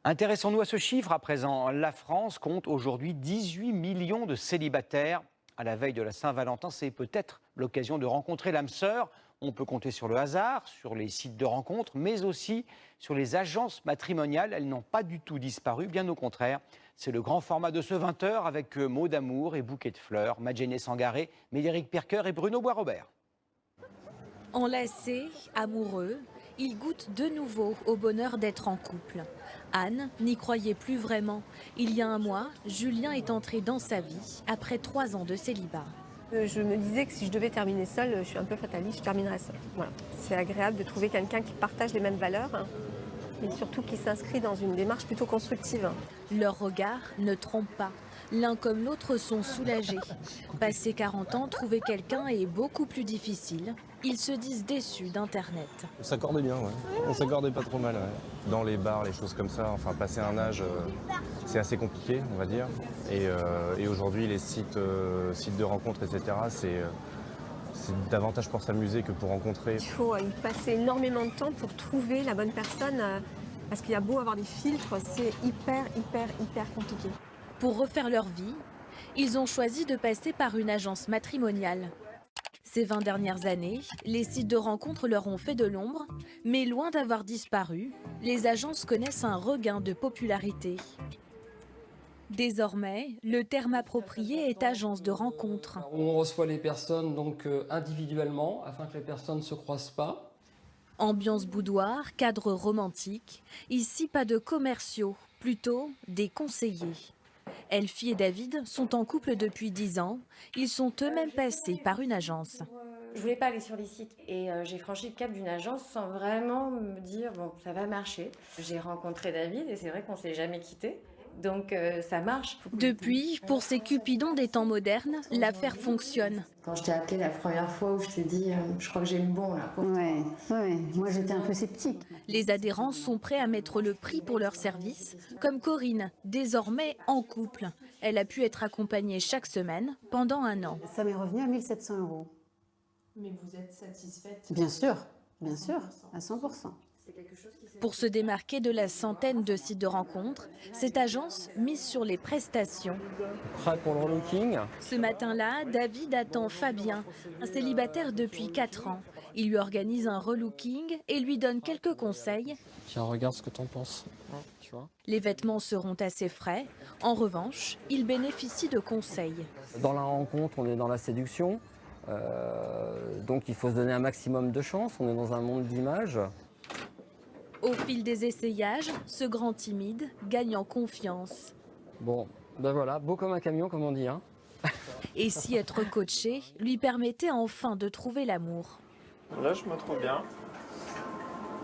Intéressons-nous à ce chiffre à présent. La France compte aujourd'hui 18 millions de célibataires. À la veille de la Saint-Valentin, c'est peut-être l'occasion de rencontrer l'âme sœur. On peut compter sur le hasard, sur les sites de rencontres, mais aussi sur les agences matrimoniales. Elles n'ont pas du tout disparu, bien au contraire. C'est le grand format de ce 20h avec mots d'amour et bouquets de fleurs. Madjene Sangaré, Médéric Perker et Bruno Bois-Robert. Enlacés, amoureux, ils goûtent de nouveau au bonheur d'être en couple. Anne n'y croyait plus vraiment. Il y a un mois, Julien est entré dans sa vie après 3 ans de célibat. Je me disais que si je devais terminer seule, je suis un peu fataliste, je terminerais seule. Voilà. C'est agréable de trouver quelqu'un qui partage les mêmes valeurs, hein, et surtout qui s'inscrit dans une démarche plutôt constructive. Leur regard ne trompe pas. L'un comme l'autre sont soulagés. Passé 40 ans, trouver quelqu'un est beaucoup plus difficile. Ils se disent déçus d'Internet. On s'accordait bien, ouais. On s'accordait pas trop mal. Ouais. Dans les bars, les choses comme ça, enfin passer un âge, c'est assez compliqué, on va dire. Et aujourd'hui, les sites de rencontres, etc., c'est davantage pour s'amuser que pour rencontrer. Il faut y passer énormément de temps pour trouver la bonne personne, parce qu'il y a beau avoir des filtres, c'est hyper compliqué. Pour refaire leur vie, ils ont choisi de passer par une agence matrimoniale. Ces 20 dernières années, les sites de rencontres leur ont fait de l'ombre, mais loin d'avoir disparu, les agences connaissent un regain de popularité. Désormais, le terme approprié est agence de rencontre. On reçoit les personnes donc individuellement afin que les personnes ne se croisent pas. Ambiance boudoir, cadre romantique, ici pas de commerciaux, plutôt des conseillers. Elfie et David sont en couple depuis 10 ans. Ils sont eux-mêmes passés par une agence. Je voulais pas aller sur les sites et j'ai franchi le cap d'une agence sans vraiment me dire bon ça va marcher. J'ai rencontré David et c'est vrai qu'on s'est jamais quitté. Donc ça marche. Depuis, pour ces cupidons des temps modernes, l'affaire fonctionne. Quand je t'ai appelé la première fois où je t'ai dit je crois que j'ai le bon là. Ouais, moi j'étais un peu sceptique. Les adhérents sont prêts à mettre le prix pour leur service, comme Corinne, désormais en couple. Elle a pu être accompagnée chaque semaine pendant 1 an. Ça m'est revenu à 1 700 €. Mais vous êtes satisfaite? Bien sûr, à 100%. Pour se démarquer de la centaine de sites de rencontres, cette agence mise sur les prestations. Prêt pour le relooking? Ce matin-là, David attend Fabien, un célibataire depuis 4 ans. Il lui organise un relooking et lui donne quelques conseils. Tiens, regarde ce que t'en penses. Tu vois? Les vêtements seront assez frais. En revanche, il bénéficie de conseils. Dans la rencontre, on est dans la séduction. Donc il faut se donner un maximum de chance. On est dans un monde d'images. Au fil des essayages, ce grand timide gagne en confiance. Bon, ben voilà, beau comme un camion, comme on dit. Hein. Et si être coaché lui permettait enfin de trouver l'amour? Là, je me trouve bien,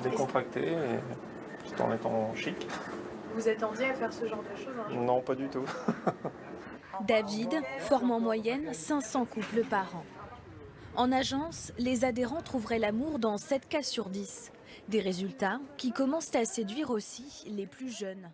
décontracté, et tout en étant chic. Vous attendiez à faire ce genre de choses un jour? Non, pas du tout. David forme en moyenne 500 couples par an. En agence, les adhérents trouveraient l'amour dans 7 cas sur 10. Des résultats qui commencent à séduire aussi les plus jeunes.